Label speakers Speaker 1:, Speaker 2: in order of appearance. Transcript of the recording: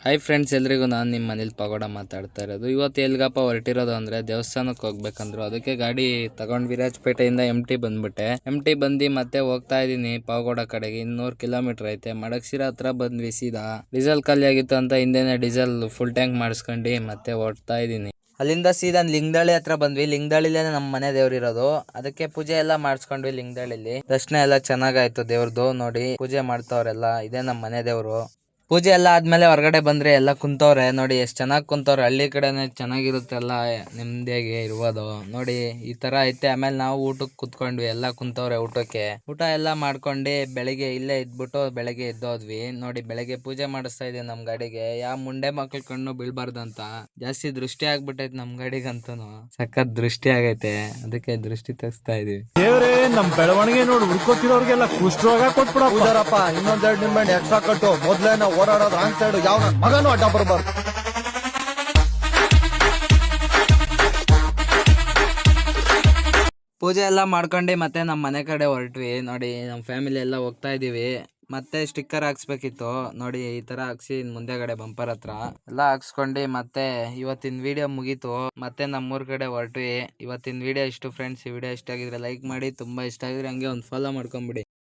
Speaker 1: Hi friends, ಎಲ್ರಿಗೂ ನಾನು ನಿಮ್ಮ ಮನೇಲಿ ಪಗೋಡ ಮಾತಾಡ್ತಾ ಇರೋದು. ಇವತ್ತು ಎಲ್ಗಪ್ಪ ಹೊರಟಿರೋದು ಅಂದರೆ ದೇವಸ್ಥಾನಕ್ಕೆ ಹೋಗ್ಬೇಕಂದ್ರು. ಅದಕ್ಕೆ ಗಾಡಿ ತಗೊಂಡು ವಿರಾಜಪೇಟೆಯಿಂದ ಎಮ್ ಟಿ ಬಂದು ಮತ್ತೆ ಹೋಗ್ತಾ ಇದ್ದೀನಿ ಪಾವಗಡ ಕಡೆಗೆ. 200 ಕಿಲೋಮೀಟರ್ ಐತೆ. ಮಡಗಶಿರ ಹತ್ರ ಬಂದ್ವಿ. ಸೀದಾ ಡೀಸೆಲ್ ಖಾಲಿ ಆಗಿತ್ತು ಅಂತ ಹಿಂದೆನೆ ಡೀಸೆಲ್ ಫುಲ್ ಟ್ಯಾಂಕ್ ಮಾಡಿಸ್ಕೊಂಡು ಮತ್ತೆ ಹೊರಡ್ತಾ ಇದ್ದೀನಿ. ಅಲ್ಲಿಂದ ಸೀದಾ ಲಿಂಗದಳ್ಳಿ ಹತ್ರ ಬಂದ್ವಿ. ಲಿಂಗದಳ್ಳಿಲೇ ನಮ್ಮ ಮನೆ ದೇವ್ರು ಇರೋದು. ಅದಕ್ಕೆ ಪೂಜೆ ಎಲ್ಲ ಮಾಡಿಸ್ಕೊಂಡ್ವಿ. ಲಿಂಗದಳ್ಳಿಲಿ ದರ್ಶನ ಎಲ್ಲ ಚೆನ್ನಾಗಾಯ್ತು. ದೇವ್ರದ್ದು ನೋಡಿ ಪೂಜೆ ಮಾಡ್ತಾವ್ರೆಲ್ಲ. ಇದೇ ನಮ್ಮ ಮನೆ ದೇವ್ರು. ಪೂಜೆ ಎಲ್ಲ ಆದ್ಮೇಲೆ ಹೊರಗಡೆ ಬಂದ್ರೆ ಎಲ್ಲ ಕುಂತವ್ರೆ ನೋಡಿ, ಎಷ್ಟು ಚೆನ್ನಾಗಿ ಕುಂತವ್ರೆ. ಹಳ್ಳಿ ಕಡೆನೆ ಚೆನ್ನಾಗಿರುತ್ತೆ ಎಲ್ಲ, ನೆಮ್ಮದಿಯಾಗಿ ಇರ್ಬೋದು ನೋಡಿ. ಈ ತರ ಐತೆ. ಆಮೇಲೆ ನಾವು ಊಟಕ್ಕೆ ಕುತ್ಕೊಂಡ್ವಿ. ಎಲ್ಲ ಕುಂತವ್ರೆ ಊಟಕ್ಕೆ. ಊಟ ಎಲ್ಲ ಮಾಡ್ಕೊಂಡು ಬೆಳಿಗ್ಗೆ ಇಲ್ಲೇ ಇದ್ಬಿಟ್ಟು ಬೆಳಗ್ಗೆ ಎದ್ದೋದ್ವಿ ನೋಡಿ. ಬೆಳಗ್ಗೆ ಪೂಜೆ ಮಾಡಿಸ್ತಾ ಇದೀವಿ ನಮ್ ಗಾಡಿಗೆ. ಯಾವ ಮುಂಡೆ ಮಕ್ಳು ಕಣ್ಣು ಬೀಳ್ಬಾರ್ದಂತ ಜಾಸ್ತಿ ದೃಷ್ಟಿ ಆಗ್ಬಿಟ್ಟೈತೆ ನಮ್ ಗಾಡಿಗಂತೂ. ಸಖತ್ ದೃಷ್ಟಿ ಆಗೈತೆ, ಅದಕ್ಕೆ ದೃಷ್ಟಿ ತೆಗಿಸ್ತಾ ಇದೀವಿ.
Speaker 2: ದೇವ್ರೇ, ನಮ್ ಬೆಳವಣಿಗೆ ನೋಡಿ ಹುಡ್ಕೋತಿರೋರ್ಗೆಲ್ಲ ಕುಷ್ಠರೋಗ ಕೊಟ್ಬಿಡಪ್ಪ.
Speaker 3: ಇನ್ನೊಂದೆರಡು ನಿಂಬೆ ಎಕ್ಸ್ಟ್ರಾ ಕಟ್ಟು. ಮೊದ್ಲೇ ನಾವು ಓಡಾಡೋದು ರಾಂಗ್ ಸೈಡ್. ಯಾವ ನನ್ನ ಮಗನೂ ಅಡ್ಡ ಬರ್ಬಾರ್ದು.
Speaker 1: ಪೂಜೆ ಎಲ್ಲ ಮಾಡ್ಕೊಂಡು ಮತ್ತೆ ನಮ್ಮ ಮನೆ ಕಡೆ ಹೊರಟ್ವಿ ನೋಡಿ. ನಮ್ಮ ಫ್ಯಾಮಿಲಿ ಎಲ್ಲ ಹೋಗ್ತಾ ಇದೀವಿ. ಮತ್ತೆ ಸ್ಟಿಕ್ಕರ್ ಹಾಕ್ಸ್ಬೇಕಿತ್ತು ನೋಡಿ. ಈ ತರ ಹಾಕ್ಸಿ ಮುಂದೆಗಡೆ ಬಂಪರ್ ಹತ್ರ ಎಲ್ಲ ಹಾಕ್ಸ್ಕೊಂಡು ಮತ್ತೆ ಇವತ್ತಿನ ವಿಡಿಯೋ ಮುಗೀತು. ಮತ್ತೆ ನಮ್ಮೂರ್ ಕಡೆ ಹೊರಟ್ವಿ. ಇವತ್ತಿನ ವಿಡಿಯೋ ಇಷ್ಟು ಫ್ರೆಂಡ್ಸ್. ಈ ವಿಡಿಯೋ ಇಷ್ಟ ಆಗಿದ್ರೆ ಲೈಕ್ ಮಾಡಿ, ತುಂಬಾ ಇಷ್ಟ ಆಗಿದ್ರೆ ಹಂಗೆ ಒಂದು ಫಾಲೋ ಮಾಡ್ಕೊಂಬಿಡಿ.